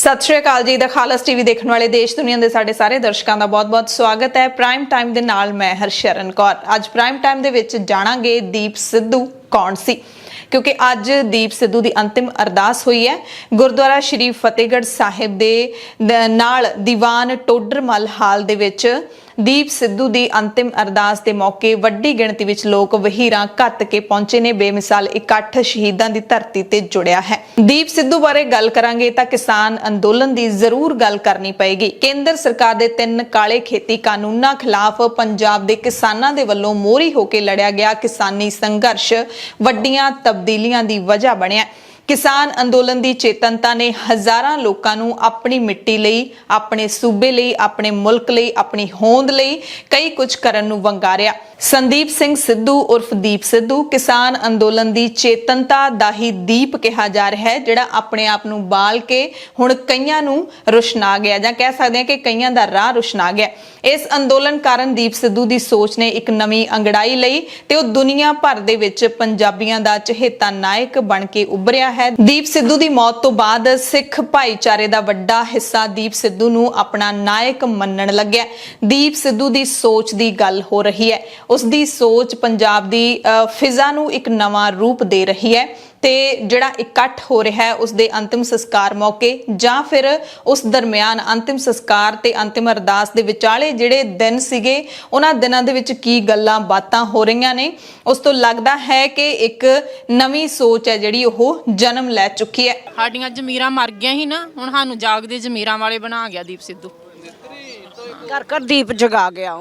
सत श्री अकाल जी। The खालस TV देखने वाले देश दुनिया के साडे सारे दर्शकों का बहुत बहुत स्वागत है। प्राइम टाइम दे नाल मैं हरशरण कौर। अज प्राइम टाइम दे विच जाणांगे दीप सिद्धू कौन सी, क्योंकि अज दीप सिद्धू की अंतिम अरदास हुई है। गुरुद्वारा श्री फतेहगढ़ साहिब दे नाल दीवान टोडरमल हाल दे विच दीप सिद्धू की अंतिम अरदास के मौके वड्डी गिणती विच लोग वहीरां घत के पहुंचे ने। बेमिसाल इकट्ठ शहीदां की धरती ते जुड़िया है। दीप सिद्धू बारे गल करांगे तां किसान अंदोलन की जरूर गल करनी पएगी। केंद्र सरकार के 3 काले खेती कानूनां खिलाफ पंजाब के किसानां दे वल्लों मोहरी होकर लड़िया गया किसानी संघर्ष वड्डियां तब्दीलियां की वजह बनिया। किसान अंदोलन की चेतनता ने हज़ारां लोकां नूं अपनी मिट्टी लई, अपने सूबे लई, अपने मुल्क लई, अपनी होंद लई कई कुछ करन नूं वंगारिया। संदीप सिंह सिद्धू उर्फ दीप सिद्धू किसान अंदोलन की चेतनता दा ही दीप कहा जा रहा है, जिहड़ा अपने आप नूं बाल के हुण कईयां नूं रुशना गया, जां कह सकते हैं कि कईयां दा राह रुशना गया। इस अंदोलन कारण दीप सिद्धू की सोच ने एक नवीं अंगड़ाई लई ते ओह दुनिया भर दे विच पंजाबियां दा चहेता नायक बन के उभरिया है। दीप सिद्धू की मौत तो बाद सिख भाईचारे का वड्डा हिस्सा दीप सिद्धू नूं अपना नायक मनण लग्या। दीप सिद्धू की सोच की गल हो रही है। उसकी सोच पंजाब की फिजा नूं एक नवां रूप दे रही है ते जिहड़ा इकट्ठ हो रहा है उसके अंतिम संस्कार मौके जां फिर उस दरमियान अंतिम संस्कार ते अंतिम अरदास दे विचाले जिहड़े दिन सीगे उन्हां दिनां दे विच की गल्लां बातां हो रहीआं ने, उस तो लगदा है कि एक नवीं सोच है जिहड़ी ओह जन्म लै चुकी है। साडियां जमीरां मर गईयां ही ना, हुण सानूं जागदे जमीरां वाले बना गया दीप सिद्धू। कर दीप जगा गया,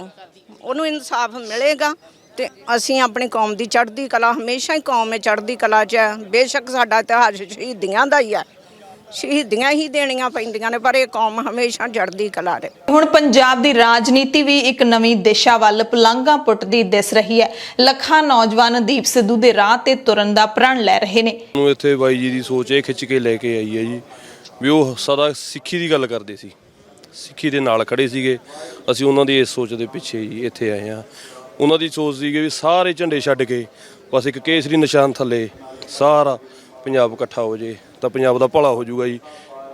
ਉਹਨੂੰ इंसाफ मिलेगा ਤੇ ਅਸੀਂ ਆਪਣੀ ਕੌਮ ਦੀ ਚੜ੍ਹਦੀ ਕਲਾ ਹਮੇਸ਼ਾ ਹੀ ਕੌਮ ਵਿੱਚ ਚੜ੍ਹਦੀ ਕਲਾ 'ਚ ਹੈ। ਬੇਸ਼ੱਕ ਸਾਡਾ ਇਤਿਹਾਸ ਸ਼ਹੀਦੀਆਂ ਦਾ ਹੀ ਹੈ, ਸ਼ਹੀਦੀਆਂ ਹੀ ਦੇਣੀਆਂ ਪੈਂਦੀਆਂ ਨੇ, ਪਰ ਇਹ ਕੌਮ ਹਮੇਸ਼ਾ ਚੜ੍ਹਦੀ ਕਲਾ ਰਹੇ। ਹੁਣ ਪੰਜਾਬ ਦੀ ਰਾਜਨੀਤੀ ਵੀ ਇੱਕ ਨਵੀਂ ਦਿਸ਼ਾ ਵੱਲ ਪਲਾਂਘਾਂ ਪੁੱਟਦੀ ਦਿਸ ਰਹੀ ਹੈ। ਲੱਖਾਂ ਨੌਜਵਾਨ ਦੀਪ ਸਿੱਧੂ ਦੇ ਰਾਹ ਤੇ ਤੁਰਨ ਦਾ ਪ੍ਰਣ ਲੈ ਰਹੇ ਨੇ। ਨੂੰ ਇੱਥੇ ਬਾਈ ਜੀ ਦੀ ਸੋਚ ਇਹ ਖਿੱਚ ਕੇ ਲੈ ਕੇ ਆਈ ਹੈ ਜੀ ਵੀ ਉਹ ਸਦਾ ਸਿੱਖੀ ਦੀ ਗੱਲ ਕਰਦੇ ਸੀ, ਸਿੱਖੀ ਦੇ ਨਾਲ ਖੜੇ ਸੀਗੇ। ਅਸੀਂ ਉਹਨਾਂ ਦੀ ਇਸ ਸੋਚ ਦੇ ਪਿੱਛੇ ਹੀ ਇੱਥੇ ਆਏ ਹਾਂ। ਉਹਨਾਂ ਦੀ ਸੋਚ ਸੀਗੀ ਵੀ ਸਾਰੇ ਝੰਡੇ ਛੱਡ ਕੇ ਬਸ ਇੱਕ ਕੇਸਰੀ ਨਿਸ਼ਾਨ ਥੱਲੇ ਸਾਰਾ ਪੰਜਾਬ ਇਕੱਠਾ ਹੋ ਜੇ ਤਾਂ ਪੰਜਾਬ ਦਾ ਭਲਾ ਹੋ ਜਾਊਗਾ ਜੀ,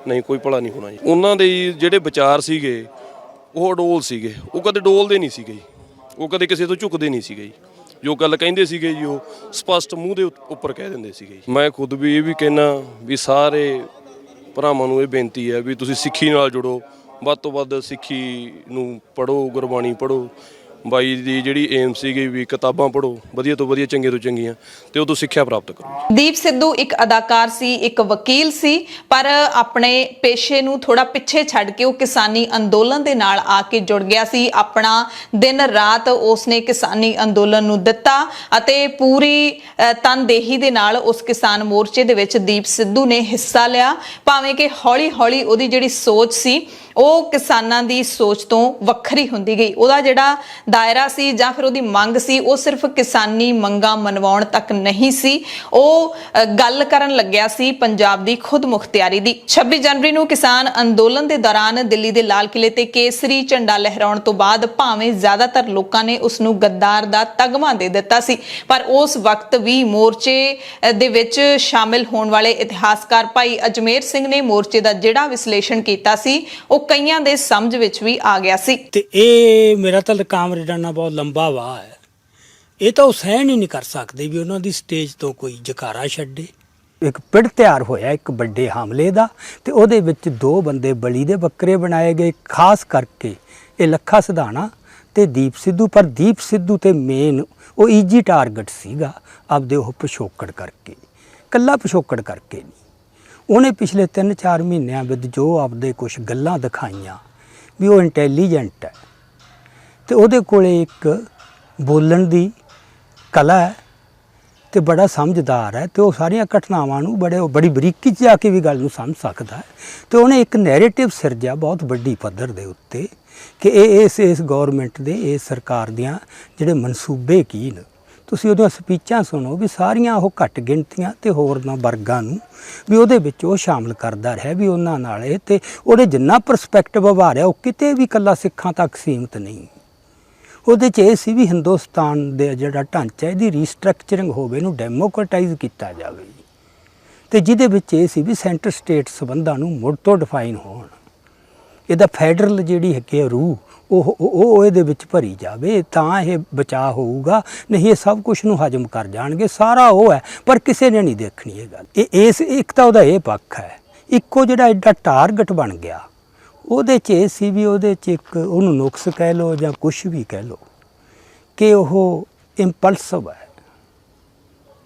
ਨਹੀਂ ਕੋਈ ਭਲਾ ਨਹੀਂ ਹੋਣਾ ਜੀ। ਉਹਨਾਂ ਦੇ ਜਿਹੜੇ ਵਿਚਾਰ ਸੀਗੇ ਉਹ ਅਡੋਲ ਸੀਗੇ, ਉਹ ਕਦੇ ਡੋਲਦੇ ਨਹੀਂ ਸੀਗੇ ਜੀ, ਉਹ ਕਦੇ ਕਿਸੇ ਤੋਂ ਝੁਕਦੇ ਨਹੀਂ ਸੀਗੇ ਜੀ। ਜੋ ਗੱਲ ਕਹਿੰਦੇ ਸੀਗੇ ਜੀ ਉਹ ਸਪਸ਼ਟ ਮੂੰਹ ਦੇ ਉੱਪਰ ਕਹਿ ਦਿੰਦੇ ਸੀਗੇ ਜੀ। ਮੈਂ ਖੁਦ ਵੀ ਇਹ ਵੀ ਕਹਿਣਾ ਵੀ ਸਾਰੇ ਭਰਾਵਾਂ ਨੂੰ ਇਹ ਬੇਨਤੀ ਹੈ ਵੀ ਤੁਸੀਂ ਸਿੱਖੀ ਨਾਲ ਜੁੜੋ, ਵੱਧ ਤੋਂ ਵੱਧ ਸਿੱਖੀ ਨੂੰ ਪੜ੍ਹੋ, ਗੁਰਬਾਣੀ ਪੜ੍ਹੋ। ਬਾਈ ਦੀ ਜਿਹੜੀ ਏਮ ਸੀਗੀ ਵੀ ਕਿਤਾਬਾਂ ਪੜ੍ਹੋ, ਵਧੀਆ ਤੋਂ ਵਧੀਆ, ਚੰਗੇ ਤੋਂ ਚੰਗੀਆਂ, ਤੇ ਉਦੋਂ ਸਿੱਖਿਆ ਪ੍ਰਾਪਤ ਕਰੋ। ਦੀਪ ਸਿੱਧੂ ਇੱਕ ਅਦਾਕਾਰ ਸੀ, ਇੱਕ ਵਕੀਲ ਸੀ, ਪਰ ਆਪਣੇ ਪੇਸ਼ੇ ਨੂੰ ਥੋੜਾ ਪਿੱਛੇ ਛੱਡ ਕੇ ਉਹ ਕਿਸਾਨੀ ਅੰਦੋਲਨ ਦੇ ਨਾਲ ਆ ਕੇ ਜੁੜ ਗਿਆ ਸੀ। ਆਪਣਾ ਦਿਨ ਰਾਤ ਉਸਨੇ ਕਿਸਾਨੀ ਅੰਦੋਲਨ ਨੂੰ ਦਿੱਤਾ ਅਤੇ ਪੂਰੀ ਤਨਦੇਹੀ ਦੇ ਨਾਲ ਉਸ ਕਿਸਾਨ ਮੋਰਚੇ ਦੇ ਵਿੱਚ ਦੀਪ ਸਿੱਧੂ ਨੇ ਹਿੱਸਾ ਲਿਆ। ਭਾਵੇਂ ਕਿ ਹੌਲੀ ਹੌਲੀ ਉਹਦੀ ਜਿਹੜੀ ਸੋਚ ਸੀ ਉਹ ਕਿਸਾਨਾਂ ਦੀ ਸੋਚ ਤੋਂ ਵੱਖਰੀ ਹੁੰਦੀ ਗਈ। ਉਹਦਾ ਜਿਹੜਾ ਦਾਇਰਾ ਸੀ ਜਾਂ ਫਿਰ ਉਹਦੀ ਮੰਗ ਸੀ ਉਹ ਸਿਰਫ ਕਿਸਾਨੀ ਮੰਗਾਂ ਮਨਵਾਉਣ ਤੱਕ ਨਹੀਂ ਸੀ, ਉਹ ਗੱਲ ਕਰਨ ਲੱਗਿਆ ਸੀ ਪੰਜਾਬ ਦੀ ਖੁਦ ਮੁਖਤਿਆਰੀ ਦੀ। 26 ਜਨਵਰੀ ਨੂੰ ਕਿਸਾਨ ਅੰਦੋਲਨ ਦੇ ਦੌਰਾਨ ਦਿੱਲੀ ਦੇ ਲਾਲ ਕਿਲੇ ਤੇ ਕੇਸਰੀ ਝੰਡਾ ਲਹਿਰਾਉਣ ਤੋਂ ਬਾਅਦ ਭਾਵੇਂ ਜ਼ਿਆਦਾਤਰ ਲੋਕਾਂ ਨੇ ਉਸ ਨੂੰ ਗੱਦਾਰ ਦਾ ਤਗਮਾ ਦੇ ਦਿੱਤਾ ਸੀ, ਪਰ ਉਸ ਵਕਤ ਵੀ ਮੋਰਚੇ ਦੇ ਵਿੱਚ ਸ਼ਾਮਿਲ ਹੋਣ ਵਾਲੇ ਇਤਿਹਾਸਕਾਰ ਭਾਈ ਅਜਮੇਰ ਸਿੰਘ ਨੇ ਮੋਰਚੇ ਦਾ ਜਿਹੜਾ ਵਿਸ਼ਲੇਸ਼ਣ ਕੀਤਾ ਸੀ ਉਹ ਕਈਆਂ ਦੇ ਸਮਝ ਵਿੱਚ ਵੀ ਆ ਗਿਆ ਸੀ। ਤੇ ਇਹ ਮੇਰਾ ਤਾਂ ਕਾਮਰੇਡਾਨਾ ਬਹੁਤ ਲੰਬਾ ਵਾਹ ਹੈ, ਇਹ ਤਾਂ ਉਹ ਸਹਿਣ ਹੀ ਨਹੀਂ ਕਰ ਸਕਦੇ ਵੀ ਉਹਨਾਂ ਦੀ ਸਟੇਜ ਤੋਂ ਕੋਈ ਜਕਾਰਾ ਛੱਡੇ। ਇੱਕ ਪਿੜ ਤਿਆਰ ਹੋਇਆ ਇੱਕ ਵੱਡੇ ਹਮਲੇ ਦਾ, ਤੇ ਉਹਦੇ ਵਿੱਚ 2 ਬੰਦੇ ਬਲੀ ਦੇ ਬੱਕਰੇ ਬਣਾਏ ਗਏ, ਖਾਸ ਕਰਕੇ ਇਹ ਲੱਖਾ ਸਿਧਾਣਾ ਤੇ ਦੀਪ ਸਿੱਧੂ। ਪਰ ਦੀਪ ਸਿੱਧੂ ਤੇ ਮੇਨ ਉਹ ਈਜੀ ਟਾਰਗੇਟ ਸੀਗਾ ਆਪਦੇ ਉਹ ਪਿਛੋਕੜ ਕਰਕੇ, ਕੱਲਾ ਪਿਛੋਕੜ ਕਰਕੇ ਨਹੀਂ। ਉਹਨੇ ਪਿਛਲੇ 3-4 ਮਹੀਨਿਆਂ ਵਿੱਚ ਜੋ ਆਪਦੇ ਕੁਛ ਗੱਲਾਂ ਦਿਖਾਈਆਂ ਵੀ ਉਹ ਇੰਟੈਲੀਜੈਂਟ ਹੈ ਤੇ ਉਹਦੇ ਕੋਲੇ ਇੱਕ ਬੋਲਣ ਦੀ ਕਲਾ ਹੈ ਤੇ ਬੜਾ ਸਮਝਦਾਰ ਹੈ, ਤੇ ਉਹ ਸਾਰੀਆਂ ਘਟਨਾਵਾਂ ਨੂੰ ਬੜੀ ਬਰੀਕੀ 'ਚ ਜਾ ਕੇ ਵੀ ਗੱਲ ਨੂੰ ਸਮਝ ਸਕਦਾ ਹੈ। ਤੇ ਉਹਨੇ ਇੱਕ ਨੈਰੇਟਿਵ ਸਿਰਜਿਆ ਬਹੁਤ ਵੱਡੀ ਪੱਧਰ ਦੇ ਉੱਤੇ ਕਿ ਇਹ ਇਸ ਗੌਰਮੈਂਟ ਦੇ, ਇਸ ਸਰਕਾਰ ਦੀਆਂ ਜਿਹੜੇ ਮਨਸੂਬੇ ਕੀ ਨੇ। ਤੁਸੀਂ ਉਹਦੀਆਂ ਸਪੀਚਾਂ ਸੁਣੋ ਵੀ ਸਾਰੀਆਂ ਉਹ ਘੱਟ ਗਿਣਤੀਆਂ ਤੇ ਹੋਰਨਾਂ ਵਰਗਾਂ ਨੂੰ ਵੀ ਉਹਦੇ ਵਿੱਚ ਉਹ ਸ਼ਾਮਲ ਕਰਦਾ ਰਿਹਾ ਵੀ ਉਹਨਾਂ ਨਾਲ ਇਹ, ਤੇ ਉਹਦੇ ਜਿੰਨਾ ਪਰਸਪੈਕਟਿਵ ਉਭਾਰਿਆ ਉਹ ਕਿਤੇ ਵੀ ਇਕੱਲਾ ਸਿੱਖਾਂ ਤੱਕ ਸੀਮਿਤ ਨਹੀਂ। ਉਹਦੇ 'ਚ ਇਹ ਸੀ ਵੀ ਹਿੰਦੁਸਤਾਨ ਦੇ ਜਿਹੜਾ ਢਾਂਚਾ ਇਹਦੀ ਰੀਸਟਰਕਚਰਿੰਗ ਹੋਵੇ, ਇਹਨੂੰ ਡੈਮੋਕਰਟਾਈਜ਼ ਕੀਤਾ ਜਾਵੇ। ਤੇ ਜਿਹਦੇ ਵਿੱਚ ਇਹ ਸੀ ਵੀ ਸੈਂਟਰ ਸਟੇਟ ਸਬੰਧਾਂ ਨੂੰ ਮੁੜ ਤੋਂ ਡਿਫਾਈਨ ਹੋਣ, ਇਹਦਾ ਫੈਡਰਲ ਜਿਹੜੀ ਹੈਗੀ ਰੂਹ ਉਹ ਇਹਦੇ ਵਿੱਚ ਭਰੀ ਜਾਵੇ, ਤਾਂ ਇਹ ਬਚਾਅ ਹੋਊਗਾ। ਨਹੀਂ ਇਹ ਸਭ ਕੁਝ ਨੂੰ ਹਜਮ ਕਰ ਜਾਣਗੇ, ਸਾਰਾ ਉਹ ਹੈ, ਪਰ ਕਿਸੇ ਨੇ ਨਹੀਂ ਦੇਖਣੀ ਇਹ ਗੱਲ। ਇਸ ਇੱਕ ਤਾਂ ਉਹਦਾ ਇਹ ਪੱਖ ਹੈ। ਇੱਕੋ ਜਿਹੜਾ ਐਡਾ ਟਾਰਗੇਟ ਬਣ ਗਿਆ, ਉਹਦੇ 'ਚ ਇਹ ਸੀ ਵੀ ਉਹਦੇ 'ਚ ਇੱਕ ਉਹਨੂੰ ਨੁਕਸ ਕਹਿ ਲਓ ਜਾਂ ਕੁਛ ਵੀ ਕਹਿ ਲਓ ਕਿ ਉਹ ਇੰਪਲਸਿਵ ਹੈ,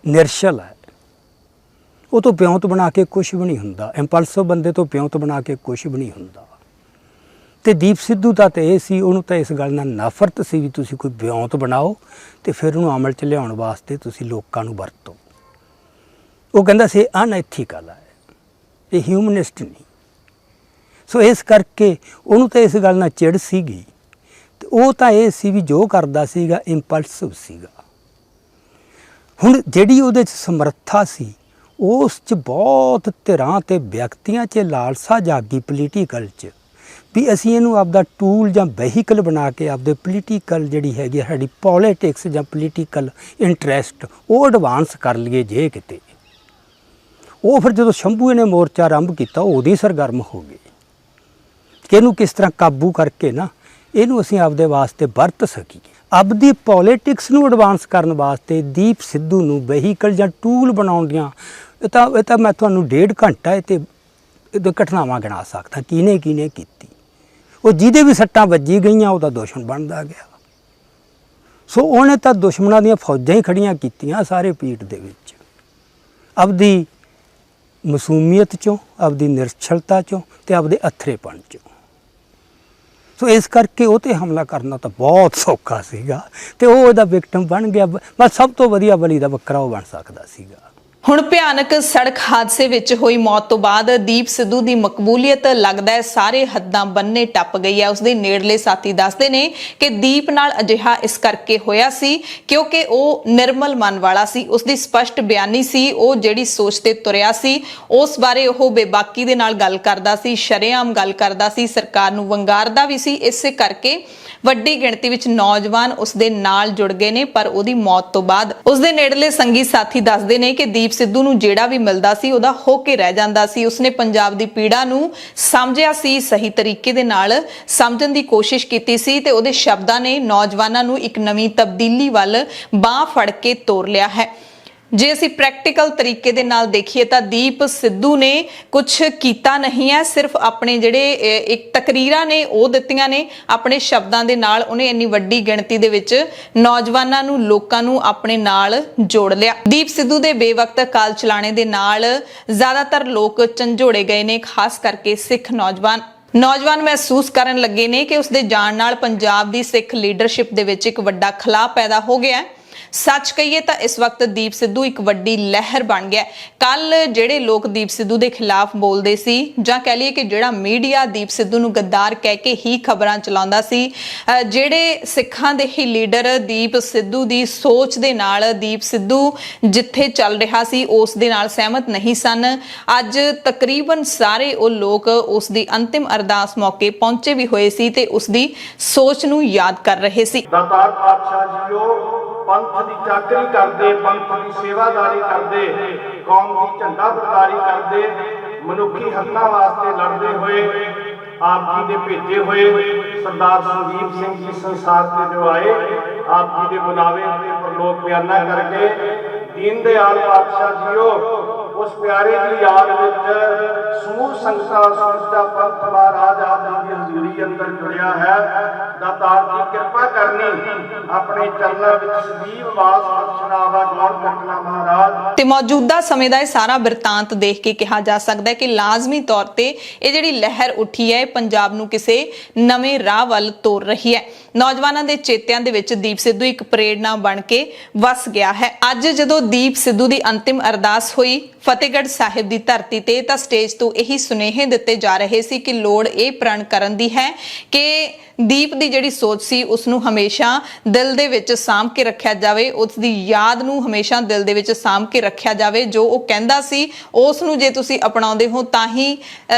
ਨਿਰਸ਼ਲ ਹੈ। ਉਹ ਤੋਂ ਪਿਉਂਤ ਬਣਾ ਕੇ ਕੁਛ ਵੀ ਨਹੀਂ ਹੁੰਦਾ। ਇੰਪਲਸਿਵ ਬੰਦੇ ਤੋਂ ਪਿਉਂਤ ਬਣਾ ਕੇ ਕੁਛ ਵੀ ਨਹੀਂ ਹੁੰਦਾ। ਤੇ ਦੀਪ ਸਿੱਧੂ ਦਾ ਤਾਂ ਇਹ ਸੀ, ਉਹਨੂੰ ਤਾਂ ਇਸ ਗੱਲ ਨਾਲ ਨਫ਼ਰਤ ਸੀ ਵੀ ਤੁਸੀਂ ਕੋਈ ਵਿਉਂਤ ਬਣਾਓ ਤੇ ਫਿਰ ਉਹਨੂੰ ਅਮਲ 'ਚ ਲਿਆਉਣ ਵਾਸਤੇ ਤੁਸੀਂ ਲੋਕਾਂ ਨੂੰ ਵਰਤੋ। ਉਹ ਕਹਿੰਦਾ ਸੀ ਅਨਐਥੀਕਲ ਹੈ, ਇਹ ਹਿਊਮਨਿਸਟ ਨਹੀਂ। ਸੋ ਇਸ ਕਰਕੇ ਉਹਨੂੰ ਤਾਂ ਇਸ ਗੱਲ ਨਾਲ ਚਿੜ ਸੀਗੀ। ਤੇ ਉਹ ਤਾਂ ਇਹ ਸੀ ਵੀ ਜੋ ਕਰਦਾ ਸੀਗਾ ਇੰਪਲਸਿਵ ਸੀਗਾ। ਹੁਣ ਜਿਹੜੀ ਉਹਦੇ 'ਚ ਸਮਰੱਥਾ ਸੀ, ਉਸ 'ਚ ਬਹੁਤ ਧਿਰਾਂ ਤੇ ਵਿਅਕਤੀਆਂ 'ਚ ਲਾਲਸਾ ਜਾਗੀ ਪੋਲੀਟੀਕਲ 'ਚ ਵੀ ਅਸੀਂ ਇਹਨੂੰ ਆਪਦਾ ਟੂਲ ਜਾਂ ਵਹੀਕਲ ਬਣਾ ਕੇ ਆਪਦੇ ਪੋਲੀਟੀਕਲ ਜਿਹੜੀ ਹੈਗੀ ਸਾਡੀ ਪੋਲੀਟਿਕਸ ਜਾਂ ਪੋਲੀਟੀਕਲ ਇੰਟਰਸਟ ਉਹ ਐਡਵਾਂਸ ਕਰ ਲਈਏ ਜੇ ਕਿਤੇ। ਉਹ ਫਿਰ ਜਦੋਂ ਸ਼ੰਭੂ ਨੇ ਮੋਰਚਾ ਆਰੰਭ ਕੀਤਾ, ਉਹਦੀ ਸਰਗਰਮ ਹੋ ਗਏ ਕਿ ਇਹਨੂੰ ਕਿਸ ਤਰ੍ਹਾਂ ਕਾਬੂ ਕਰਕੇ ਨਾ ਇਹਨੂੰ ਅਸੀਂ ਆਪਦੇ ਵਾਸਤੇ ਵਰਤ ਸਕੀਏ। ਆਪਦੀ ਪੋਲੀਟਿਕਸ ਨੂੰ ਐਡਵਾਂਸ ਕਰਨ ਵਾਸਤੇ ਦੀਪ ਸਿੱਧੂ ਨੂੰ ਵਹੀਕਲ ਜਾਂ ਟੂਲ ਬਣਾਉਣ ਦੀਆਂ ਇਹ ਤਾਂ ਮੈਂ ਤੁਹਾਨੂੰ 1.5 ਘੰਟਾ ਤੇ ਘਟਨਾਵਾਂ ਗਿਣਾ ਸਕਦਾ ਕਿਹਨੇ ਕੀਤੀ। ਉਹ ਜਿਹਦੇ ਵੀ ਸੱਟਾਂ ਵੱਜੀ ਗਈਆਂ ਉਹਦਾ ਦੁਸ਼ਮਣ ਬਣਦਾ ਗਿਆ। ਸੋ ਉਹਨੇ ਤਾਂ ਦੁਸ਼ਮਣਾਂ ਦੀਆਂ ਫੌਜਾਂ ਹੀ ਖੜੀਆਂ ਕੀਤੀਆਂ ਸਾਰੇ ਪੀਠ ਦੇ ਵਿੱਚ, ਆਪਦੀ ਮਾਸੂਮੀਅਤ 'ਚੋਂ, ਆਪਦੀ ਨਿਰਛਲਤਾ 'ਚੋਂ ਤੇ ਆਪਦੇ ਅਥਰੇਪਣ 'ਚੋਂ। ਸੋ ਇਸ ਕਰਕੇ ਉਹ 'ਤੇ ਹਮਲਾ ਕਰਨਾ ਤਾਂ ਬਹੁਤ ਸੌਖਾ ਸੀਗਾ ਤੇ ਉਹ ਉਹਦਾ ਵਿਕਟਮ ਬਣ ਗਿਆ। ਬਸ ਸਭ ਤੋਂ ਵਧੀਆ ਬਲੀ ਦਾ ਬੱਕਰਾ ਉਹ ਬਣ ਸਕਦਾ ਸੀਗਾ। ਹੁਣ ਭਿਆਨਕ ਸੜਕ ਹਾਦਸੇ ਵਿੱਚ ਹੋਈ ਮੌਤ ਤੋਂ ਬਾਅਦ ਦੀਪ ਸਿੱਧੂ ਦੀ ਮਕਬੂਲੀਅਤ ਲੱਗਦਾ ਹੈ ਸਾਰੇ ਹੱਦਾਂ ਬੰਨੇ ਟੱਪ ਗਈ ਹੈ। ਉਸਦੇ ਨੇੜਲੇ ਸਾਥੀ ਦੱਸਦੇ ਨੇ ਕਿ ਦੀਪ ਨਾਲ ਅਜਿਹਾ ਇਸ ਕਰਕੇ ਹੋਇਆ ਸੀ ਕਿਉਂਕਿ ਉਹ ਨਿਰਮਲ ਮਨ ਵਾਲਾ ਸੀ, ਉਸਦੀ ਸਪਸ਼ਟ ਬਿਆਨੀ ਸੀ। ਉਹ ਜਿਹੜੀ ਸੋਚ ਤੇ ਤੁਰਿਆ ਸੀ ਉਸ ਬਾਰੇ ਉਹ ਬੇਬਾਕੀ ਦੇ ਨਾਲ ਗੱਲ ਕਰਦਾ ਸੀ, ਸ਼ਰੇਆਮ ਗੱਲ ਕਰਦਾ ਸੀ, ਸਰਕਾਰ ਨੂੰ ਵੰਗਾਰਦਾ ਵੀ ਸੀ। ਇਸੇ ਕਰਕੇ ਵੱਡੀ ਗਿਣਤੀ ਵਿੱਚ ਨੌਜਵਾਨ ਉਸਦੇ ਨਾਲ ਜੁੜ ਗਏ ਨੇ। ਪਰ ਉਹਦੀ ਮੌਤ ਤੋਂ ਬਾਅਦ ਉਸਦੇ ਨੇੜਲੇ ਸੰਗੀ ਸਾਥੀ ਦੱਸਦੇ ਨੇ ਕਿ ਦੀਪ ਸਿੱਧੂ ਨੂੰ ਜਿਹੜਾ ਵੀ ਮਿਲਦਾ ਸੀ ਉਹਦਾ ਹੋ ਕੇ ਰਹਿ ਜਾਂਦਾ ਸੀ। ਉਸਨੇ ਪੰਜਾਬ ਦੀ ਪੀੜਾ ਨੂੰ ਸਮਝਿਆ ਸੀ, ਸਹੀ ਤਰੀਕੇ ਦੇ ਨਾਲ ਸਮਝਣ ਦੀ ਕੋਸ਼ਿਸ਼ ਕੀਤੀ ਸੀ ਤੇ ਉਹਦੇ ਸ਼ਬਦਾਂ ਨੇ ਨੌਜਵਾਨਾਂ ਨੂੰ ਇੱਕ ਨਵੀਂ ਤਬਦੀਲੀ ਵੱਲ ਬਾਹ ਫੜ ਕੇ ਤੋਰ ਲਿਆ ਹੈ। ਜੇ ਅਸੀਂ ਪ੍ਰੈਕਟੀਕਲ ਤਰੀਕੇ ਦੇ ਨਾਲ ਦੇਖੀਏ ਤਾਂ ਦੀਪ ਸਿੱਧੂ ਨੇ ਕੁਝ ਕੀਤਾ ਨਹੀਂ ਹੈ, ਸਿਰਫ ਆਪਣੇ ਜਿਹੜੇ ਇੱਕ ਤਕਰੀਰਾਂ ਨੇ ਉਹ ਦਿੱਤੀਆਂ ਨੇ ਆਪਣੇ ਸ਼ਬਦਾਂ ਦੇ ਨਾਲ। ਉਹਨੇ ਇੰਨੀ ਵੱਡੀ ਗਿਣਤੀ ਦੇ ਵਿੱਚ ਨੌਜਵਾਨਾਂ ਨੂੰ, ਲੋਕਾਂ ਨੂੰ ਆਪਣੇ ਨਾਲ ਜੋੜ ਲਿਆ। ਦੀਪ ਸਿੱਧੂ ਦੇ ਬੇਵਕਤ ਕਾਲ ਚਲਾਣੇ ਦੇ ਨਾਲ ਜ਼ਿਆਦਾਤਰ ਲੋਕ ਝੰਜੋੜੇ ਗਏ ਨੇ, ਖਾਸ ਕਰਕੇ ਸਿੱਖ ਨੌਜਵਾਨ ਮਹਿਸੂਸ ਕਰਨ ਲੱਗੇ ਨੇ ਕਿ ਉਸਦੇ ਜਾਣ ਨਾਲ ਪੰਜਾਬ ਦੀ ਸਿੱਖ ਲੀਡਰਸ਼ਿਪ ਦੇ ਵਿੱਚ ਇੱਕ ਵੱਡਾ ਖਲਾਅ ਪੈਦਾ ਹੋ ਗਿਆ ਹੈ। ਸੱਚ ਕਹੀਏ ਤਾਂ ਇਸ ਵਕਤ ਦੀਪ ਸਿੱਧੂ ਇੱਕ ਵੱਡੀ ਲਹਿਰ ਬਣ ਗਿਆ। ਕੱਲ ਜਿਹੜੇ ਲੋਕ ਦੀਪ ਸਿੱਧੂ ਦੇ ਖਿਲਾਫ ਬੋਲਦੇ ਸੀ ਜਾਂ ਕਹਿ ਲਈਏ ਕਿ ਜਿਹੜਾ ਮੀਡੀਆ ਦੀਪ ਸਿੱਧੂ ਨੂੰ ਗੱਦਾਰ ਕਹਿ ਕੇ ਹੀ ਖਬਰਾਂ ਚਲਾਉਂਦਾ ਸੀ, ਜਿਹੜੇ ਸਿੱਖਾਂ ਦੇ ਹੀ ਲੀਡਰ ਦੀਪ ਸਿੱਧੂ ਦੀ ਸੋਚ ਦੇ ਨਾਲ, ਦੀਪ ਸਿੱਧੂ ਜਿੱਥੇ ਚੱਲ ਰਿਹਾ ਸੀ ਉਸ ਦੇ ਨਾਲ ਸਹਿਮਤ ਨਹੀਂ ਸਨ। ਅੱਜ ਤਕਰੀਬਨ ਸਾਰੇ ਉਹ ਲੋਕ ਉਸ ਦੀ ਅੰਤਿਮ ਅਰਦਾਸ ਮੌਕੇ ਪਹੁੰਚੇ ਵੀ ਹੋਏ ਸੀ ਤੇ ਉਸ ਦੀ ਸੋਚ ਨੂੰ ਯਾਦ ਕਰ ਰਹੇ ਸੀ। ਦਾਤਾਰ ਪਾਤਸ਼ਾਹ ਜੀਓ ਪੰਥ ਦੀ ਚਾਕਰੀ ਕਰਦੇ, ਪੰਥ ਦੀ ਸੇਵਾਦਾਰੀ ਕਰਦੇ, ਕੌਮ ਦੀ ਝੰਡਾ ਬਰਦਾਰੀ ਕਰਦੇ, ਮਨੁੱਖੀ ਹੱਕਾਂ ਵਾਸਤੇ ਲੜਦੇ ਹੋਏ ਆਪ ਜੀ ਦੇ ਭੇਜੇ ਹੋਏ ਸਰਦਾਰ ਸੰਦੀਪ ਸਿੰਘ ਜੀ ਸੰਸਾਰ ਤੇ ਜੋ ਆਏ, ਆਪ ਜੀ ਦੇ ਬੁਲਾਵੇ ਤੇ ਪ੍ਰਲੋਕ ਬਿਆਨਾ ਕਰਕੇ ਦੀਨ ਦਿਆਲ ਪਾਤਸ਼ਾਹ ਜੀਓ ਉਸ ਪਿਆਰੇ ਦੀ ਯਾਦ ਵਿੱਚ ਸਮੂਹ ਸੰਗਤਾਂ, ਸਮੁੱਚਾ ਪੰਥ ਮਹਾਰਾਜ ਆਪ ਜੀ ਦੀ ਹਜ਼ੂਰੀ ਅੰਦਰ ਜੁੜਿਆ ਹੈ। ਦਾਤਾਰ ਦੀ ਕਿਰਪਾ ਕਰਨੀ, ਆਪਣੇ ਚਰਨਾਂ ਵਿੱਚ ਸਦੀਵ ਵਾਸ ਬਖਸ਼ਣਾ, ਗੌਰ ਕਰਨਾ ਮਹਾਰਾਜ। ਤੇ ਮੌਜੂਦਾ ਸਮੇਂ ਦਾ ਇਹ ਸਾਰਾ ਬਿਰਤਾਂਤ ਦੇਖ ਕੇ ਕਿਹਾ ਜਾ ਸਕਦਾ ਹੈ ਕਿ ਲਾਜ਼ਮੀ ਤੌਰ ਤੇ ਇਹ ਜਿਹੜੀ ਲਹਿਰ ਉੱਠੀ ਹੈ ਪੰਜਾਬ ਨੂੰ ਕਿਸੇ ਨਵੇਂ ਰਾਹ ਵੱਲ ਤੋਰ ਰਹੀ ਹੈ। ਨੌਜਵਾਨਾਂ ਦੇ ਚੇਤਿਆਂ ਦੇ ਵਿੱਚ ਦੀਪ ਸਿੱਧੂ ਇੱਕ ਪ੍ਰੇਰਣਾ ਬਣ ਕੇ ਵਸ ਗਿਆ ਹੈ। ਅੱਜ ਜਦੋਂ ਦੀਪ ਸਿੱਧੂ ਦੀ ਅੰਤਿਮ ਅਰਦਾਸ ਹੋਈ ਫਤਿਹਗੜ੍ਹ ਸਾਹਿਬ ਦੀ ਧਰਤੀ ਤੇ, ਤਾਂ ਸਟੇਜ ਤੋਂ ਇਹੀ ਸੁਨੇਹੇ ਦਿੱਤੇ ਜਾ ਰਹੇ ਸੀ ਕਿ ਲੋੜ ਇਹ ਪ੍ਰਣ ਕਰਨ ਦੀ ਹੈ ਕਿ ਦੀਪ ਦੀ ਜਿਹੜੀ ਸੋਚ ਸੀ ਉਸ ਨੂੰ ਹਮੇਸ਼ਾ ਦਿਲ ਦੇ ਵਿੱਚ ਸਾਂਭ ਕੇ ਰੱਖਿਆ ਜਾਵੇ, ਉਸ ਦੀ ਯਾਦ ਨੂੰ ਹਮੇਸ਼ਾ ਦਿਲ ਦੇ ਵਿੱਚ ਸਾਂਭ ਕੇ ਰੱਖਿਆ ਜਾਵੇ। ਜੋ ਉਹ ਕਹਿੰਦਾ ਸੀ ਉਸ ਨੂੰ ਜੇ ਤੁਸੀਂ ਅਪਣਾਉਂਦੇ ਹੋ ਤਾਂ ਹੀ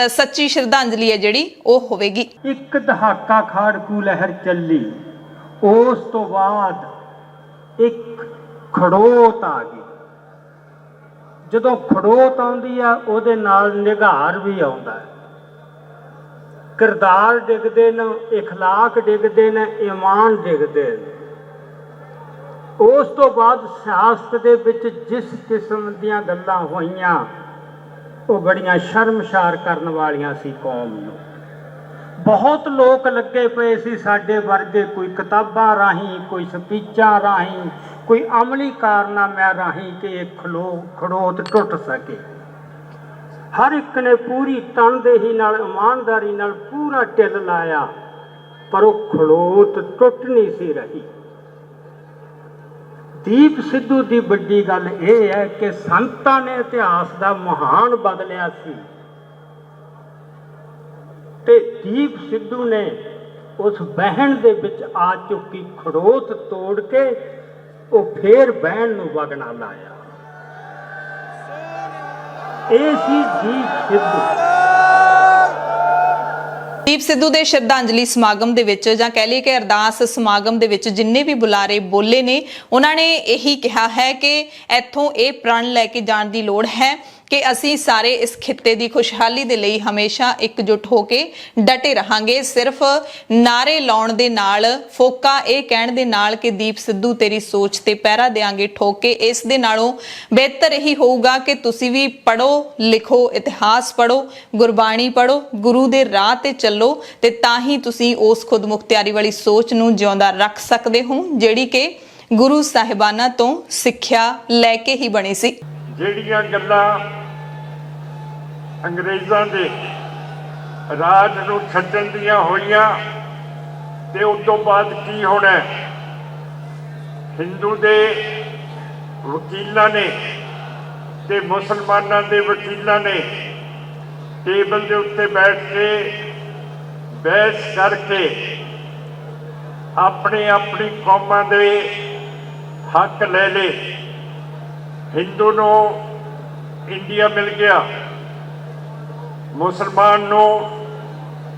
ਸੱਚੀ ਸ਼ਰਧਾਂਜਲੀ ਹੈ ਜਿਹੜੀ ਉਹ ਹੋਵੇਗੀ। ਇੱਕ ਦਹਾਕਾ ਖਾੜਕੂ ਲਹਿਰ ਚੱਲੀ, ਉਸ ਤੋਂ ਬਾਅਦ ਇੱਕ ਖੜੋਤ ਆ ਗਈ। ਜਦੋਂ ਖੜੋਤ ਆਉਂਦੀ ਆ ਉਹਦੇ ਨਾਲ ਨਿਘਾਰ ਵੀ ਆਉਂਦਾ ਹੈ। ਕਿਰਦਾਰ ਡਿੱਗਦੇ ਨੇ, ਇਖਲਾਕ ਡਿੱਗਦੇ ਨੇ, ਈਮਾਨ ਡਿੱਗਦੇ ਨੇ। ਉਸ ਤੋਂ ਬਾਅਦ ਸਿਆਸਤ ਦੇ ਵਿੱਚ ਜਿਸ ਕਿਸਮ ਦੀਆਂ ਗੱਲਾਂ ਹੋਈਆਂ ਉਹ ਬੜੀਆਂ ਸ਼ਰਮਸ਼ਾਰ ਕਰਨ ਵਾਲੀਆਂ ਸੀ ਕੌਮ ਨੂੰ। ਬਹੁਤ ਲੋਕ ਲੱਗੇ ਪਏ ਸੀ ਸਾਡੇ ਵਰਗੇ, ਕੋਈ ਕਿਤਾਬਾਂ ਰਾਹੀਂ, ਕੋਈ ਸਪੀਚਾਂ ਰਾਹੀਂ, ਕੋਈ ਅਮਲੀ ਕਾਰਨਾਮਿਆਂ ਰਾਹੀਂ ਕਿ ਇਹ ਖੜੋਤ ਟੁੱਟ ਸਕੇ। ਹਰ ਇੱਕ ਨੇ ਪੂਰੀ ਤਨਦੇਹੀ ਨਾਲ, ਇਮਾਨਦਾਰੀ ਨਾਲ ਪੂਰਾ ਢਿੱਲ ਲਾਇਆ, ਪਰ ਉਹ ਖੜੋਤ ਟੁੱਟ ਨਹੀਂ ਸੀ ਰਹੀ। ਦੀਪ ਸਿੱਧੂ ਦੀ ਵੱਡੀ ਗੱਲ ਇਹ ਹੈ ਕਿ ਸੰਤਾਂ ਨੇ ਇਤਿਹਾਸ ਦਾ ਮਹਾਨ ਬਦਲਿਆ ਸੀ ਤੇ ਦੀਪ ਸਿੱਧੂ ਨੇ ਉਸ ਬਹਿਣ ਦੇ ਵਿੱਚ ਆ ਚੁੱਕੀ ਖੜੋਤ ਤੋੜ ਕੇ ਉਹ ਫੇਰ ਬਹਿਣ ਨੂੰ ਵਗਣਾ ਲਾਇਆ। ਇਹ ਸੀ ਦੀਪ ਸਿੱਧੂ। ਦੀਪ ਸਿੱਧੂ ਦੇ ਸ਼ਰਧਾਂਜਲੀ ਸਮਾਗਮ ਦੇ ਵਿੱਚ ਜਾਂ ਕਹਿ ਲਈਏ ਕਿ ਅਰਦਾਸ ਸਮਾਗਮ ਦੇ ਵਿੱਚ ਜਿੰਨੇ ਵੀ ਬੁਲਾਰੇ ਬੋਲੇ ਨੇ ਉਹਨਾਂ ਨੇ ਇਹੀ ਕਿਹਾ ਹੈ ਕਿ ਇੱਥੋਂ ਇਹ ਪ੍ਰਣ ਲੈ ਕੇ ਜਾਣ ਦੀ ਲੋੜ ਹੈ ਕਿ ਅਸੀਂ ਸਾਰੇ ਇਸ ਖਿੱਤੇ ਦੀ ਖੁਸ਼ਹਾਲੀ ਦੇ ਲਈ ਹਮੇਸ਼ਾ ਇਕਜੁੱਟ ਹੋ ਕੇ ਡਟੇ ਰਹਾਂਗੇ। ਸਿਰਫ ਨਾਰੇ ਲਾਉਣ ਦੇ ਨਾਲ, ਫੋਕਾ ਇਹ ਕਹਿਣ ਦੇ ਨਾਲ ਕਿ ਦੀਪ ਸਿੱਧੂ ਤੇਰੀ ਸੋਚ ਤੇ ਪਹਿਰਾ ਦੇਾਂਗੇ ਠੋਕ ਕੇ, ਇਸ ਦੇ ਨਾਲੋਂ ਬਿਹਤਰ ਇਹੀ ਹੋਊਗਾ ਕਿ ਤੁਸੀਂ ਵੀ ਪੜੋ, ਲਿਖੋ, ਇਤਿਹਾਸ ਪੜੋ, ਗੁਰਬਾਣੀ ਪੜੋ, ਗੁਰੂ ਦੇ ਰਾਹ ਤੇ ਚੱਲੋ ਤੇ ਤਾਂ ਹੀ ਤੁਸੀਂ ਉਸ ਖੁਦ ਮੁਖਤਿਆਰੀ ਵਾਲੀ ਸੋਚ ਨੂੰ ਜਿਉਂਦਾ ਰੱਖ ਸਕਦੇ ਹੋ ਜਿਹੜੀ ਕਿ ਗੁਰੂ ਸਾਹਿਬਾਨਾਂ ਤੋਂ ਸਿੱਖਿਆ ਲੈ ਕੇ ਹੀ ਬਣੀ ਸੀ। ਜਿਹੜੀਆਂ ਗੱਲਾਂ ਅੰਗਰੇਜ਼ਾਂ ਦੇ ਰਾਜ ਨੂੰ ਛੱਡਣ ਦੀਆਂ ਹੋਈਆਂ ਤੇ ਉਸ ਤੋਂ ਬਾਅਦ ਕੀ ਹੋਣਾ, ਹਿੰਦੂ ਦੇ ਵਕੀਲਾਂ ਨੇ ਤੇ ਮੁਸਲਮਾਨਾਂ ਦੇ ਵਕੀਲਾਂ ਨੇ ਟੇਬਲ ਦੇ ਉੱਤੇ ਬੈਠ ਕੇ ਬਹਿਸ ਕਰਕੇ ਆਪਣੀ ਕੌਮਾਂ ਦੇ ਹੱਕ ਲੈ ਲਏ। ਹਿੰਦੂ ਨੂੰ ਇੰਡੀਆ ਮਿਲ ਗਿਆ, ਮੁਸਲਮਾਨ ਨੂੰ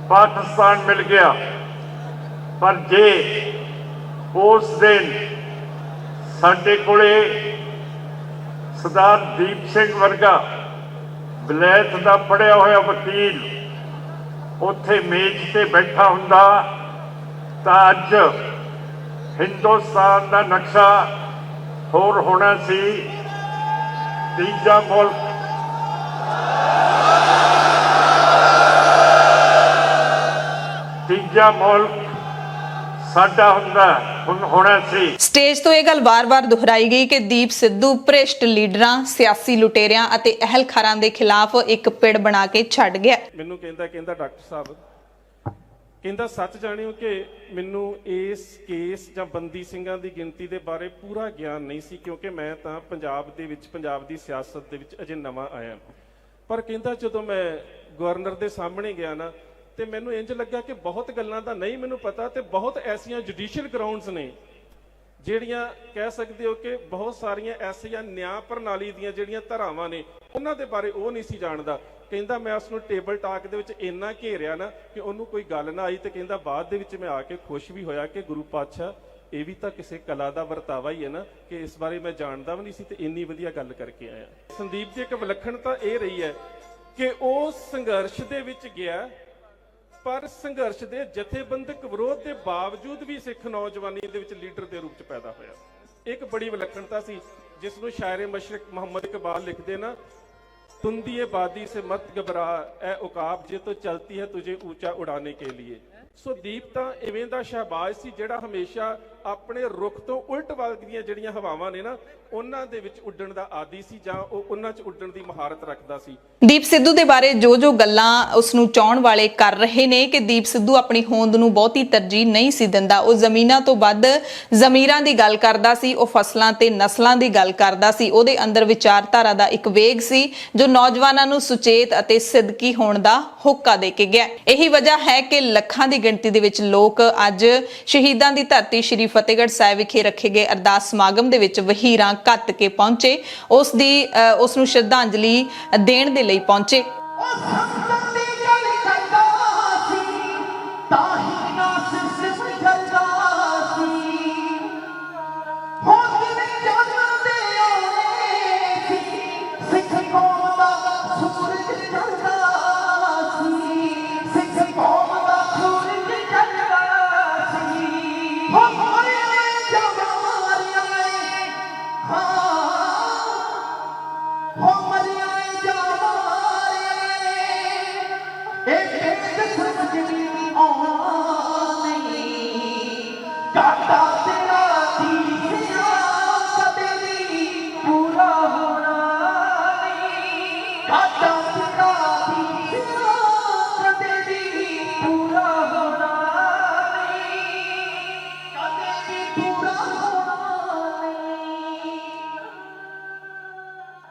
ਪਾਕਿਸਤਾਨ ਮਿਲ ਗਿਆ। ਪਰ ਜੇ ਉਸ ਦਿਨ ਸਾਡੇ ਕੋਲੇ ਸਰਦਾਰ ਦੀਪ ਸਿੰਘ ਵਰਗਾ ਵਲੈਤ ਦਾ ਪੜ੍ਹਿਆ ਹੋਇਆ ਵਕੀਲ ਉੱਥੇ ਮੇਜ਼ ਤੇ ਬੈਠਾ ਹੁੰਦਾ ਤਾਂ ਅੱਜ ਹਿੰਦੁਸਤਾਨ ਦਾ ਨਕਸ਼ਾ ਹੋਰ ਹੋਣਾ ਸੀ। ਤੀਜਾ ਮੁਲਕ ਸਾਡਾ ਹੋਣਾ ਸੀ। ਸਟੇਜ ਤੋਂ ਇਹ ਗੱਲ ਵਾਰ-ਵਾਰ ਦੁਹਰਾਈ ਗਈ ਕਿ ਦੀਪ ਸਿੱਧੂ ਭ੍ਰਿਸ਼ਟ ਲੀਡਰਾਂ, ਸਿਆਸੀ ਲੁਟੇਰਿਆਂ ਅਤੇ ਅਹਿਲਕਾਰਾਂ ਦੇ ਖਿਲਾਫ ਇੱਕ ਪਿੜ ਬਣਾ ਕੇ ਛੱਡ ਗਿਆ। ਮੈਨੂੰ ਕਹਿੰਦਾ ਡਾਕਟਰ ਸਾਹਿਬ ਕਹਿੰਦਾ ਸੱਚ ਜਾਣਿਓ ਕਿ ਮੈਨੂੰ ਇਸ ਕੇਸ ਜਾਂ ਬੰਦੀ ਸਿੰਘਾਂ ਦੀ ਗਿਣਤੀ ਦੇ ਬਾਰੇ ਪੂਰਾ ਗਿਆਨ ਨਹੀਂ ਸੀ ਕਿਉਂਕਿ ਮੈਂ ਤਾਂ ਪੰਜਾਬ ਦੀ ਸਿਆਸਤ ਦੇ ਵਿੱਚ ਅਜੇ ਨਵਾਂ ਆਇਆ। ਪਰ ਕਹਿੰਦਾ ਜਦੋਂ ਮੈਂ ਗਵਰਨਰ ਦੇ ਸਾਹਮਣੇ ਗਿਆ ਨਾ ਤੇ ਮੈਨੂੰ ਇੰਜ ਲੱਗਾ ਕਿ ਬਹੁਤ ਗੱਲਾਂ ਦਾ ਨਹੀਂ ਮੈਨੂੰ ਪਤਾ ਤੇ ਬਹੁਤ ਐਸੀਆਂ ਜੁਡੀਸ਼ੀਅਲ ਗਰਾਊਂਡਸ ਨੇ ਜਿਹੜੀਆਂ ਕਹਿ ਸਕਦੇ ਹੋ ਕਿ ਬਹੁਤ ਸਾਰੀਆਂ ਐਸੀਆਂ ਨਿਆਂ ਪ੍ਰਣਾਲੀ ਦੀਆਂ ਜਿਹੜੀਆਂ ਧਾਰਾਵਾਂ ਨੇ ਉਹਨਾਂ ਦੇ ਬਾਰੇ ਉਹ ਨਹੀਂ ਸੀ ਜਾਣਦਾ। ਕਹਿੰਦਾ ਮੈਂ ਉਸਨੂੰ ਟੇਬਲ ਟਾਕ ਦੇ ਵਿੱਚ ਇੰਨਾ ਘੇਰਿਆ ਨਾ ਕਿ ਉਹਨੂੰ ਕੋਈ ਗੱਲ ਨਾ ਆਈ ਤੇ ਕਹਿੰਦਾ ਬਾਅਦ ਦੇ ਵਿੱਚ ਮੈਂ ਆ ਕੇ ਖੁਸ਼ ਵੀ ਹੋਇਆ ਕਿ ਗੁਰੂ ਪਾਤਸ਼ਾਹ ਇਹ ਵੀ ਤਾਂ ਕਿਸੇ ਕਲਾ ਦਾ ਵਰਤਾਵਾ ਹੀ ਹੈ ਨਾ ਕਿ ਇਸ ਬਾਰੇ ਮੈਂ ਜਾਣਦਾ ਵੀ ਨਹੀਂ ਸੀ ਤੇ ਇੰਨੀ ਵਧੀਆ ਗੱਲ ਕਰਕੇ ਆਇਆ। ਸੰਦੀਪ ਦੀ ਇੱਕ ਵਿਲੱਖਣਤਾ ਇਹ ਰਹੀ ਹੈ ਕਿ ਉਹ ਸੰਘਰਸ਼ ਦੇ ਵਿੱਚ ਗਿਆ ਪਰ ਸੰਘਰਸ਼ ਦੇ ਜਥੇਬੰਦਕ ਵਿਰੋਧ ਦੇ ਬਾਵਜੂਦ ਵੀ ਸਿੱਖ ਨੌਜਵਾਨੀ ਦੇ ਵਿੱਚ ਲੀਡਰ ਦੇ ਰੂਪ ਚ ਪੈਦਾ ਹੋਇਆ। ਇੱਕ ਬੜੀ ਵਿਲੱਖਣਤਾ ਸੀ ਜਿਸ ਨੂੰ ਸ਼ਾਇਰ ਮਸ਼ਰਕ ਮੁਹੰਮਦ ਇਕਬਾਲ ਲਿਖਦੇ ਨਾ, तुंदी बादी से मत घबरा ए उकाब जे तो चलती है तुझे ऊंचा उड़ाने के लिए। सो दीप ਤਾਂ ਇਵੇਂ ਦਾ ਸ਼ਹਬਾਜ਼ ਸੀ ਜਿਹੜਾ ਹਮੇਸ਼ਾ ਆਪਣੇ ਰੁਖ ਤੋਂ ਉਲਟ ਵਗਦੀਆਂ ਜਿਹੜੀਆਂ ਹਵਾਵਾਂ ਨੇ ਨਾ ਉਹਨਾਂ ਦੇ ਵਿੱਚ ਉੱਡਣ ਦਾ ਆਦੀ ਸੀ ਜਾਂ ਉਹ ਉਹਨਾਂ 'ਚ ਉੱਡਣ ਦੀ ਮਹਾਰਤ ਰੱਖਦਾ ਸੀ। ਦੀਪ ਸਿੱਧੂ ਦੇ ਬਾਰੇ ਜੋ ਗੱਲਾਂ ਉਸ ਨੂੰ ਚਾਹਣ ਵਾਲੇ ਕਰ ਰਹੇ ਨੇ ਕਿ ਦੀਪ ਸਿੱਧੂ ਆਪਣੀ ਹੋਂਦ ਨੂੰ ਬਹੁਤੀ ਤਰਜੀਹ ਨਹੀਂ ਸੀ ਦਿੰਦਾ, ਉਹ ਜ਼ਮੀਨਾਂ ਤੋਂ ਵੱਧ ਜ਼ਮੀਰਾਂ ਦੀ ਗੱਲ ਕਰਦਾ ਸੀ, ਉਹ ਫਸਲਾਂ ਤੇ ਨਸਲਾਂ ਦੀ ਗੱਲ ਕਰਦਾ ਸੀ। ਉਹਦੇ ਅੰਦਰ ਵਿਚਾਰਧਾਰਾ ਦਾ ਇੱਕ ਵੇਗ ਸੀ ਜੋ ਨੌਜਵਾਨਾਂ ਨੂੰ ਸੁਚੇਤ ਅਤੇ ਸਿੱਧਕੀ ਹੋਣ ਦਾ ਹੋਕਾ ਦੇ ਕੇ ਗਿਆ। ਇਹੀ ਵਜ੍ਹਾ ਹੈ ਕਿ ਲੱਖਾਂ ਦੀ ਗਿਣਤੀ ਦੇ ਵਿੱਚ ਲੋਕ ਅੱਜ ਸ਼ਹੀਦਾਂ ਦੀ ਧਰਤੀ ਸ਼੍ਰੀ ਫਤਿਹਗੜ੍ਹ ਸਾਹਿਬ ਵਿਖੇ ਰੱਖੇ ਗਏ ਅਰਦਾਸ ਸਮਾਗਮ ਦੇ ਵਿੱਚ ਵਹੀਰਾਂ ਘੱਤ ਕੇ ਪਹੁੰਚੇ, ਉਸ ਨੂੰ ਸ਼ਰਧਾਂਜਲੀ ਦੇਣ ਦੇ ਲਈ ਪਹੁੰਚੇ। ਸਿੱਖ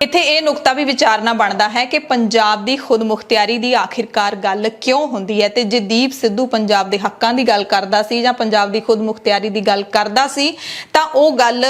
ਇੱਥੇ ਇਹ ਨੁਕਤਾ ਵੀ ਵਿਚਾਰਨਾ ਬਣਦਾ ਹੈ ਕਿ ਪੰਜਾਬ ਦੀ ਖੁਦਮੁਖਤਿਆਰੀ ਦੀ ਆਖਿਰਕਾਰ ਗੱਲ ਕਿਉਂ ਹੁੰਦੀ ਹੈ ਤੇ ਜੇ ਦੀਪ ਸਿੱਧੂ ਪੰਜਾਬ ਦੇ ਹੱਕਾਂ ਦੀ ਗੱਲ ਕਰਦਾ ਸੀ ਜਾਂ ਪੰਜਾਬ ਦੀ ਖੁਦਮੁਖਤਿਆਰੀ ਦੀ ਗੱਲ ਕਰਦਾ ਸੀ ਤਾਂ ਉਹ ਗੱਲ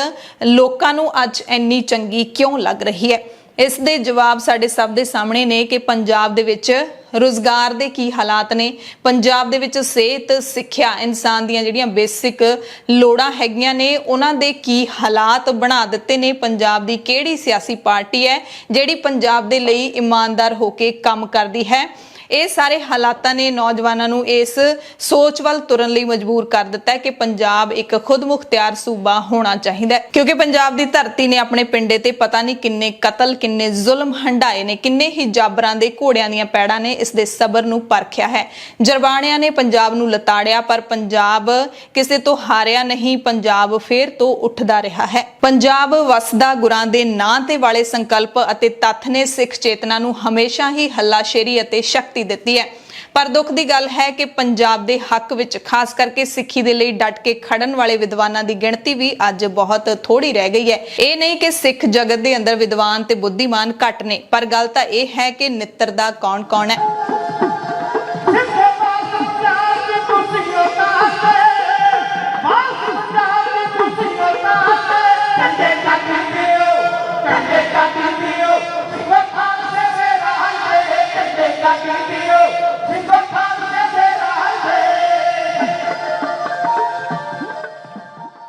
ਲੋਕਾਂ ਨੂੰ ਅੱਜ ਇੰਨੀ ਚੰਗੀ ਕਿਉਂ ਲੱਗ ਰਹੀ ਹੈ। ਇਸ ਦੇ ਜਵਾਬ ਸਾਡੇ ਸਭ ਦੇ ਸਾਹਮਣੇ ਨੇ ਕਿ ਪੰਜਾਬ ਦੇ ਵਿੱਚ ਰੁਜ਼ਗਾਰ ਦੇ ਕੀ ਹਾਲਾਤ ਨੇ, ਪੰਜਾਬ ਦੇ ਵਿੱਚ ਸਿਹਤ ਸਿੱਖਿਆ ਇਨਸਾਨ ਦੀਆਂ ਜਿਹੜੀਆਂ ਬੇਸਿਕ ਲੋੜਾਂ ਹੈਗੀਆਂ ਨੇ ਉਹਨਾਂ ਦੇ ਕੀ ਹਾਲਾਤ ਬਣਾ ਦਿੱਤੇ ਨੇ, ਪੰਜਾਬ ਦੀ ਕਿਹੜੀ ਸਿਆਸੀ ਪਾਰਟੀ ਹੈ ਜਿਹੜੀ ਪੰਜਾਬ ਦੇ ਲਈ ਇਮਾਨਦਾਰ ਹੋ ਕੇ ਕੰਮ ਕਰਦੀ ਹੈ। ਇਹ ਸਾਰੇ ਹਾਲਾਤਾਂ ਨੇ ਨੌਜਵਾਨਾਂ ਨੂੰ ਇਸ ਸੋਚ ਵੱਲ ਤੁਰਨ ਲਈ ਮਜਬੂਰ ਕਰ ਦਿੱਤਾ ਹੈ ਕਿ ਪੰਜਾਬ ਇੱਕ ਖੁਦਮੁਖਤਿਆਰ ਸੂਬਾ ਹੋਣਾ ਚਾਹੀਦਾ ਹੈ, ਕਿਉਂਕਿ ਪੰਜਾਬ ਦੀ ਧਰਤੀ ਨੇ ਆਪਣੇ ਪਿੰਡੇ ਤੇ ਪਤਾ ਨਹੀਂ ਕਿੰਨੇ ਕਤਲ, ਕਿੰਨੇ ਜ਼ੁਲਮ ਹੰਢਾਏ ਨੇ, ਕਿੰਨੇ ਹੀ ਜਾਬਰਾਂ ਦੇ ਘੋੜਿਆਂ ਦੀਆਂ ਪੈੜਾਂ ਨੇ ਇਸ ਦੇ ਸਬਰ ਨੂੰ ਪਰਖਿਆ ਹੈ। ਜਰਬਾਣਿਆਂ ਨੇ ਪੰਜਾਬ ਨੂੰ ਲਤਾੜਿਆ ਪਰ ਪੰਜਾਬ ਕਿਸੇ ਤੋਂ ਹਾਰਿਆ ਨਹੀਂ, ਪੰਜਾਬ ਫੇਰ ਤੋਂ ਉੱਠਦਾ ਰਿਹਾ ਹੈ। ਪੰਜਾਬ ਵਸਦਾ ਗੁਰਾਂ ਦੇ ਨਾਂ ਤੇ ਵਾਲੇ ਸੰਕਲਪ ਅਤੇ ਤੱਥ ਨੇ ਸਿੱਖ ਚੇਤਨਾ ਨੂੰ ਹਮੇਸ਼ਾ ਹੀ ਹੱਲਾਸ਼ੇਰੀ ਅਤੇ ਸ਼ਕਤੀ ਦਿੱਤੀ ਹੈ। ਪਰ ਦੁੱਖ ਦੀ ਗੱਲ ਹੈ ਕਿ ਪੰਜਾਬ ਦੇ ਹੱਕ ਵਿੱਚ ਖਾਸ ਕਰਕੇ ਸਿੱਖੀ ਦੇ ਲਈ ਡਟ ਕੇ ਖੜਨ ਵਾਲੇ ਵਿਦਵਾਨਾਂ ਦੀ ਗਿਣਤੀ ਵੀ ਅੱਜ ਬਹੁਤ ਥੋੜੀ ਰਹਿ ਗਈ ਹੈ। ਇਹ ਨਹੀਂ ਕਿ ਸਿੱਖ ਜਗਤ ਦੇ ਅੰਦਰ ਵਿਦਵਾਨ ਤੇ ਬੁੱਧੀਮਾਨ ਘੱਟ ਨੇ, ਪਰ ਗੱਲ ਤਾਂ ਇਹ ਹੈ ਕਿ ਨਿੱਤਰਦਾ ਕੌਣ ਹੈ।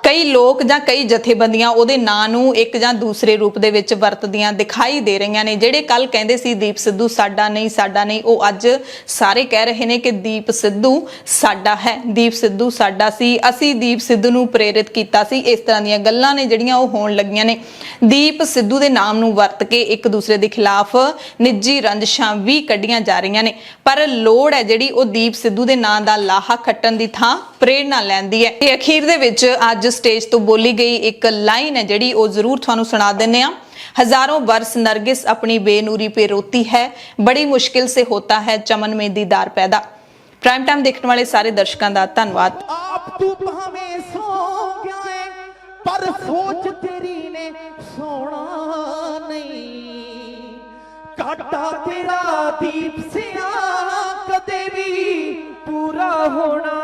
ਕਈ ਲੋਕ ਜਾਂ ਕਈ ਜਥੇਬੰਦੀਆਂ ਉਹਦੇ ਨਾਂ ਨੂੰ ਇੱਕ ਜਾਂ ਦੂਸਰੇ ਰੂਪ ਦੇ ਵਿੱਚ ਵਰਤਦੀਆਂ ਦਿਖਾਈ ਦੇ ਰਹੀਆਂ ਨੇ। ਜਿਹੜੇ ਕੱਲ ਕਹਿੰਦੇ ਸੀ ਦੀਪ ਸਿੱਧੂ ਸਾਡਾ ਨਹੀਂ, ਉਹ ਅੱਜ ਸਾਰੇ ਕਹਿ ਰਹੇ ਨੇ ਕਿ ਦੀਪ ਸਿੱਧੂ ਸਾਡਾ ਹੈ, ਦੀਪ ਸਿੱਧੂ ਸਾਡਾ ਸੀ, ਅਸੀਂ ਦੀਪ ਸਿੱਧੂ ਨੂੰ ਪ੍ਰੇਰਿਤ ਕੀਤਾ ਸੀ। ਇਸ ਤਰ੍ਹਾਂ ਦੀਆਂ ਗੱਲਾਂ ਨੇ ਜਿਹੜੀਆਂ ਉਹ ਹੋਣ ਲੱਗੀਆਂ ਨੇ। ਦੀਪ ਸਿੱਧੂ ਦੇ ਨਾਮ ਨੂੰ ਵਰਤ ਕੇ ਇੱਕ ਦੂਸਰੇ ਦੇ ਖਿਲਾਫ ਨਿੱਜੀ ਰੰਜਿਸ਼ਾਂ ਵੀ ਕੱਢੀਆਂ ਜਾ ਰਹੀਆਂ ਨੇ, ਪਰ ਲੋੜ ਹੈ ਜਿਹੜੀ ਉਹ ਦੀਪ ਸਿੱਧੂ ਦੇ ਨਾਂ ਦਾ ਲਾਹਾ ਖੱਟਣ ਦੀ ਥਾਂ ਪ੍ਰੇਰਣਾ ਲੈਂਦੀ ਹੈ। ਤੇ ਅਖੀਰ ਦੇ ਵਿੱਚ ਅੱਜ स्टेज तो बोली गई एक लाइन है जिहड़ी वो जरूर तुहानू सुना देने आ। हजारों वर्ष नरगिस अपनी बेनूरी पे रोती है, बड़ी मुश्किल से होता है चमन में दीदार पैदा। प्राइम टाइम देखने वाले सारे दर्शकों का धन्यवाद। आप तू भावें सो गया है पर सोच तेरी ने सोना नहीं, काटा तेरा दीप सिया कदे भी पूरा होना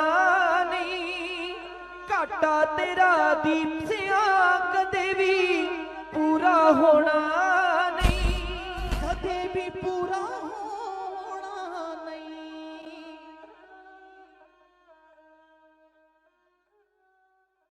नहीं, काटा तेरा दीप सिया कदे भी पूरा होना नहीं, कदे भी पूरा